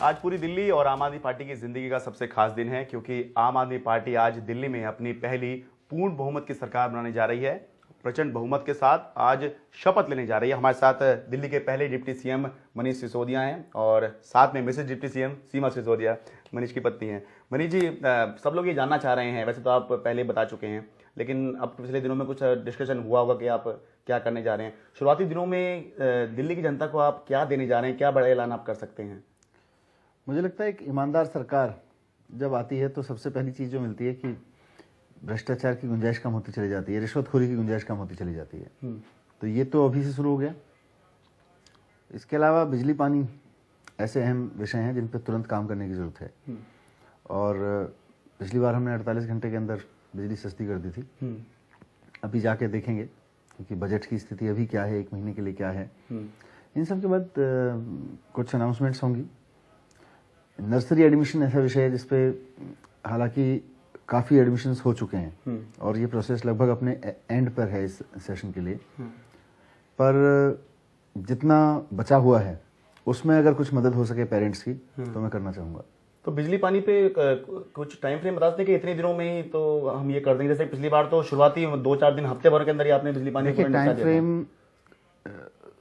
आज पूरी दिल्ली और आम आदमी पार्टी की जिंदगी का सबसे खास दिन है, क्योंकि आम आदमी पार्टी आज दिल्ली में अपनी पहली पूर्ण बहुमत की सरकार बनाने जा रही है। प्रचंड बहुमत के साथ आज शपथ लेने जा रही है। हमारे साथ दिल्ली के पहले डिप्टी सीएम मनीष सिसोदिया हैं और साथ में मिसेज डिप्टी सीएम सीमा सिसोदिया, मनीष की पत्नी हैं। मनीष जी, सब लोग ये जानना चाह रहे हैं, वैसे तो आप पहले बता चुके हैं, लेकिन अब पिछले दिनों में कुछ डिस्कशन हुआ होगा कि आप क्या करने जा रहे हैं। शुरुआती दिनों में दिल्ली की जनता को आप क्या देने जा रहे हैं, क्या बड़ा ऐलान आप कर सकते हैं? मुझे लगता है एक ईमानदार सरकार जब आती है तो सबसे पहली चीज़ जो मिलती है कि भ्रष्टाचार की गुंजाइश कम होती चली जाती है, रिश्वतखोरी की गुंजाइश कम होती चली जाती है। तो ये तो अभी से शुरू हो गया। इसके अलावा बिजली पानी ऐसे अहम विषय हैं जिन पर तुरंत काम करने की ज़रूरत है। और पिछली बार हमने 48 घंटे के अंदर बिजली सस्ती कर दी थी। अभी जाके देखेंगे क्योंकि बजट की स्थिति अभी क्या है, 1 महीने के लिए क्या है। इन सब के बाद कुछ अनाउंसमेंट्स होंगी। नर्सरी एडमिशन ऐसा विषय है जिसपे हालांकि काफ़ी एडमिशन्स हो चुके हैं और ये प्रोसेस लगभग अपने एंड पर है इस सेशन के लिए। पर जितना बचा हुआ है उसमें अगर कुछ मदद हो सके पेरेंट्स की तो मैं करना चाहूँगा। तो बिजली पानी पे कुछ टाइम फ्रेम बता सकते हैं कि इतने दिनों में ही तो हम ये कर देंगे? जैसे पिछली बार तो शुरुआती 2-4 दिन, हफ्ते भर के अंदर ही आपने बिजली पानी देखिए, टाइम फ्रेम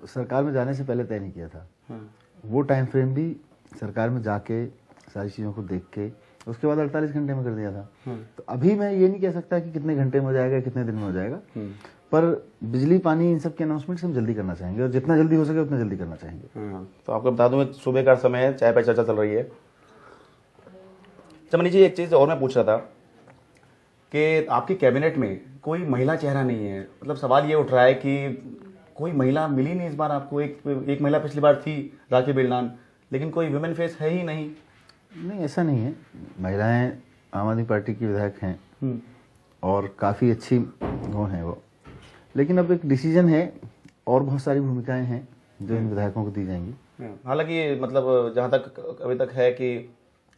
सरकार में जाने से पहले तय नहीं किया था। वो टाइम फ्रेम भी सरकार में जाके सारी चीज़ों को देख के उसके बाद 48 घंटे में कर दिया था। तो अभी मैं ये नहीं कह सकता कि कितने घंटे में हो जाएगा, कितने दिन में हो जाएगा। पर बिजली पानी इन सब के अनाउंसमेंट्स हम जल्दी करना चाहेंगे और जितना जल्दी हो सके उतना जल्दी करना चाहेंगे। तो आपको बता दूं, सुबह का समय है, चाय पे चर्चा चल रही है। मनीष जी, एक चीज़ और मैं पूछ रहा था कि आपकी कैबिनेट में कोई महिला चेहरा नहीं है। मतलब सवाल ये उठ रहा है कि कोई महिला मिली नहीं इस बार आपको। एक महिला पिछली बार थी, राखी बिरलान, लेकिन कोई वुमेन फेस है ही नहीं। नहीं, ऐसा नहीं है। महिलाएं आम आदमी पार्टी की विधायक हैं और काफ़ी अच्छी वो हैं वो। लेकिन अब एक डिसीजन है और बहुत सारी भूमिकाएं हैं जो इन विधायकों को दी जाएंगी। हालांकि मतलब जहाँ तक अभी तक है कि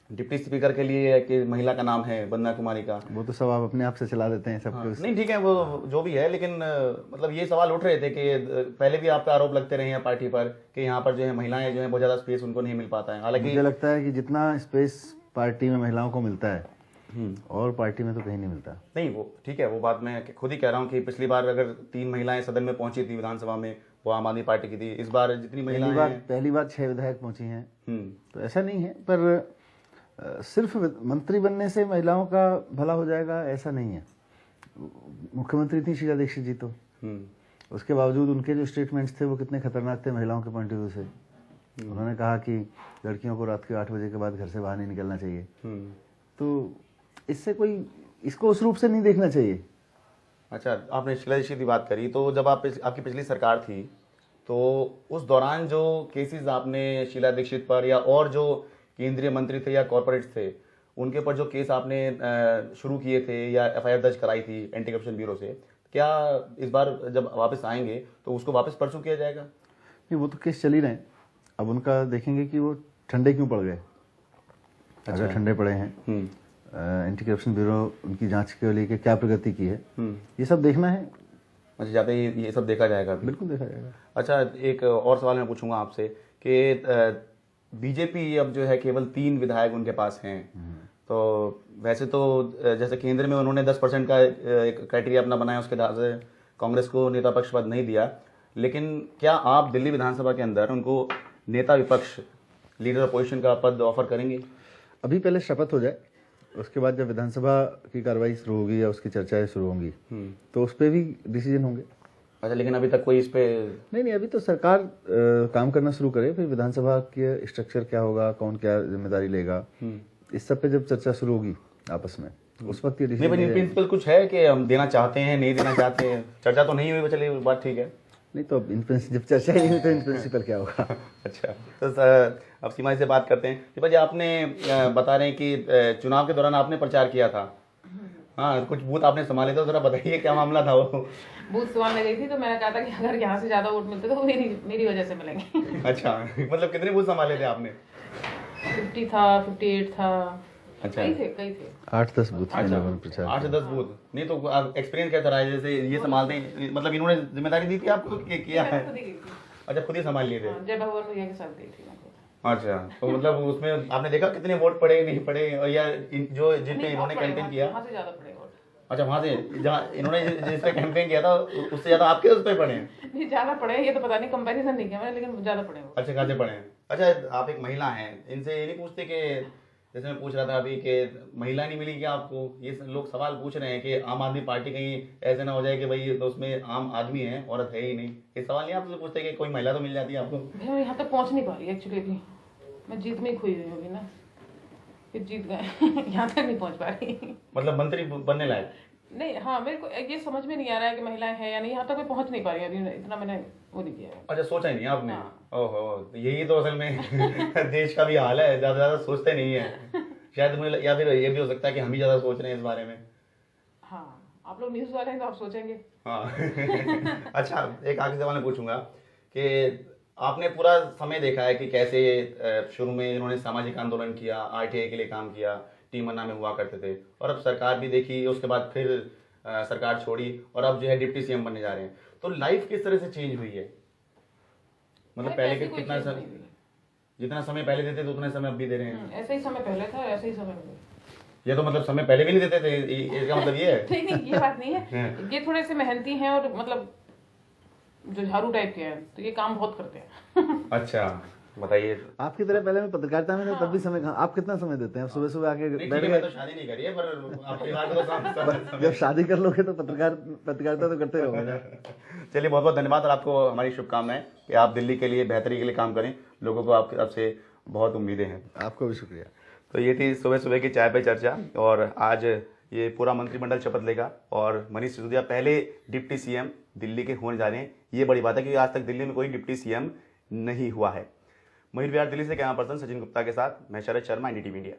डिप्टी स्पीकर के लिए है कि महिला का नाम है वंदना कुमारी का। वो तो सब आप अपने आप से चला देते हैं सब कुछ। नहीं, ठीक है, वो जो भी है, लेकिन मतलब ये सवाल उठ रहे थे कि पहले भी आपका आरोप लगते रहे हैं पार्टी पर कि यहाँ पर जो है महिलाएं जो है बहुत ज़्यादा स्पेस उनको नहीं मिल पाता है। हालांकि मुझे लगता है कि जितना स्पेस पार्टी में महिलाओं को मिलता है और पार्टी में तो कहीं नहीं मिलता। नहीं, वो ठीक है, वो बात मैं खुद ही कह रहा हूँ कि पिछली बार अगर 3 महिलाएं सदन में पहुंची थी विधानसभा में, वो आम आदमी पार्टी की थी। इस बार जितनी महिलाएं पहली बार 6 विधायक पहुंची हैं। तो ऐसा नहीं है, पर सिर्फ मंत्री बनने से महिलाओं का भला हो जाएगा ऐसा नहीं है। मुख्यमंत्री थी शीला दीक्षित जी, तो उसके बावजूद उनके जो स्टेटमेंट्स थे वो कितने खतरनाक थे महिलाओं के पॉइंट ऑफ व्यू से। उन्होंने कहा कि लड़कियों को रात के 8 बजे के बाद घर से बाहर नहीं निकलना चाहिए। तो इससे कोई इसको उस रूप से नहीं देखना चाहिए। अच्छा, आपने शीला दीक्षित की बात करी, तो जब आपकी पिछली सरकार थी तो उस दौरान जो केसेस आपने शीला दीक्षित पर या और जो केंद्रीय मंत्री थे या कॉर्पोरेट्स थे उनके ऊपर जो केस आपने शुरू किए थे या एफआईआर दर्ज कराई थी एंटी करप्शन ब्यूरो से, क्या इस बार जब वापस आएंगे तो उसको वापस परसू किया जाएगा? नहीं, वो तो केस चल ही रहे हैं। अब उनका देखेंगे कि वो ठंडे क्यों पड़ गए। अगर ठंडे पड़े हैं, एंटी करप्शन ब्यूरो उनकी जांच के लिए क्या प्रगति की है, ये सब देखना है। अच्छा, जाते ही ये सब देखा जाएगा? बिल्कुल देखा जाएगा। अच्छा, एक और सवाल मैं पूछूंगा आपसे कि बीजेपी अब जो है केवल 3 विधायक उनके पास हैं। तो वैसे तो जैसे केंद्र में उन्होंने 10% का एक क्राइटेरिया अपना बनाया, उसके आधार से कांग्रेस को नेता पक्ष पद नहीं दिया, लेकिन क्या आप दिल्ली विधानसभा के अंदर उनको नेता विपक्ष, लीडर अपोजिशन का पद ऑफर करेंगे? अभी पहले शपथ हो जाए, उसके बाद जब विधानसभा की कार्रवाई शुरू होगी या उसकी चर्चाएं शुरू होंगी तो उस पर भी डिसीजन होंगे। अच्छा, लेकिन अभी तक कोई इस पे नहीं, अभी तो सरकार काम करना शुरू करे, फिर विधानसभा के स्ट्रक्चर क्या होगा, कौन क्या जिम्मेदारी लेगा, इस सब पे जब चर्चा शुरू होगी आपस में उस वक्त ये डिसीजन। नहीं, प्रिंसिपल कुछ है कि हम देना चाहते हैं, नहीं देना चाहते हैं? चर्चा तो नहीं हुई, चलिए बात ठीक है। नहीं तो अब जब चर्चा ही नहीं तो इन प्रिंसिपल क्या होगा। अच्छा, तो अब सीमा से बात करते हैं। सीमा जी, आपने बता रहे हैं कि चुनाव के दौरान आपने प्रचार किया था। हाँ, कुछ बूथ आपने संभाले थे, जरा बताइए क्या मामला था वो? बूथ संभालने गई थी तो मैंने कहा था कि अगर यहाँ से ज्यादा वोट मिलते तो वो मेरी वजह से मिलेंगे। अच्छा, मतलब कितने बूथ संभाले थे आपने? 50 था, 58 था। अच्छा, कई थे 8-10 बूथ। अच्छा, 8 से 10 बूथ। नहीं तो एक्सपीरियंस कैसा रहा है? जैसे ये संभालते हैं, मतलब इन्होंने जिम्मेदारी दी थी आपको किया है? अच्छा, खुद ही संभाल लिए थे? जय भगवान भैया के साथ गई थी। अच्छा, तो मतलब उसमें आपने देखा कितने वोट पड़े नहीं पड़े, और या जो जिन पे नहीं, इन्होंने बहुत कैंपेन पड़े, किया। वहाँ से ज्यादा पड़े वोट। अच्छा, वहां से जहाँ इन्होंने जिस पे कैंपेन किया था उससे ज्यादा आपके उस पे पड़े हैं। नहीं ज्यादा पड़े हैं, ये तो पता नहीं, कंपैरिजन नहीं किया मैंने, लेकिन ज्यादा पड़े वोट। अच्छे खासे पड़े हैं। अच्छा, आप एक महिला हैं, इनसे ये नहीं पूछते कि जैसे मैं पूछ रहा था अभी कि महिला नहीं मिली क्या आपको, ये लोग सवाल पूछ रहे हैं कि आम आदमी पार्टी कहीं ऐसे ना हो जाए कि भाई तो उसमें आम आदमी है, औरत है ही नहीं। ये सवाल नहीं आपसे पूछते कि कोई महिला तो मिल जाती है आपको? भैया मैं यहाँ तक पहुँच नहीं पा रही एक्चुअली, अभी मैं जीत में ही खोई हुई होगी ना, फिर जीत गए यहाँ तक नहीं पहुँच पा रही। मतलब मंत्री बनने लायक? नहीं, हाँ मेरे को ये समझ में नहीं आ रहा है कि महिलाएं हैं या नहीं, यहाँ तक मैं पहुँच नहीं पा रही अभी, इतना मैंने वो नहीं किया है। अच्छा, सोचा ही नहीं आपने? हाँ। ओहो, तो यही तो असल में देश का भी हाल है, ज्यादा सोचते नहीं है शायद मुझे, या फिर ये भी हो सकता है कि हम ही ज्यादा सोच रहे हैं इस बारे में। हाँ, आप लोग न्यूज़ वाले हैं तो आप सोचेंगे। हाँ अच्छा, एक आखिरी सवाल मैं पूछूंगा कि आपने पूरा समय देखा है कि कैसे शुरू में इन्होंने सामाजिक आंदोलन किया, आरटीआई के लिए काम किया, टीमन्ना में हुआ करते थे, और अब सरकार भी देखी, उसके बाद फिर सरकार छोड़ी और अब जो है डिप्टी सीएम बनने जा रहे हैं। तो लाइफ किस तरह से चेंज हुई है? मतलब पहले ऐसी के कोई कितना चीज़ समय, नहीं हुई। जितना समय पहले देते थे उतना समय अब भी दे रहे हैं? ऐसा ही समय पहले था, ऐसा ही समय में। ये तो मतलब समय पहले भी नहीं देते थे, इसका मतलब ये है? नहीं नहीं, ये बात नहीं है, ये थोड़े से मेहनती हैं और मतलब जो झाड़ू टाइप के हैं, तो ये काम बहुत करते हैं। अच्छा, बताइए। आपकी तरह पहले मैं पत्रकारिता में था, तब भी समय कहाँ, आप कितना समय देते हैं? आप सुबह सुबह आके नहीं, बैठ ठीक है, मैं गए, तो शादी नहीं करी है, पर आपके बात तो काम जब शादी कर लोगे तो पत्रकारिता तो करते रहोगे ना। चलिए, बहुत बहुत धन्यवाद, और आपको हमारी शुभकामनाएं कि आप दिल्ली के लिए बेहतरी के लिए काम करें। लोगों को आपके आपसे बहुत उम्मीदें हैं। आपको भी शुक्रिया। तो ये थी सुबह सुबह की चाय पे चर्चा, और आज ये पूरा मंत्रिमंडल शपथ लेगा और मनीष सिसोदिया पहले डिप्टी सीएम दिल्ली के होने जा रहे हैं। ये बड़ी बात है क्योंकि आज तक दिल्ली में कोई डिप्टी सीएम नहीं हुआ है। मयूर विहार दिल्ली से कैमरा पर्सन सचिन गुप्ता के साथ मैं शरद शर्मा, एनडीटीवी इंडिया।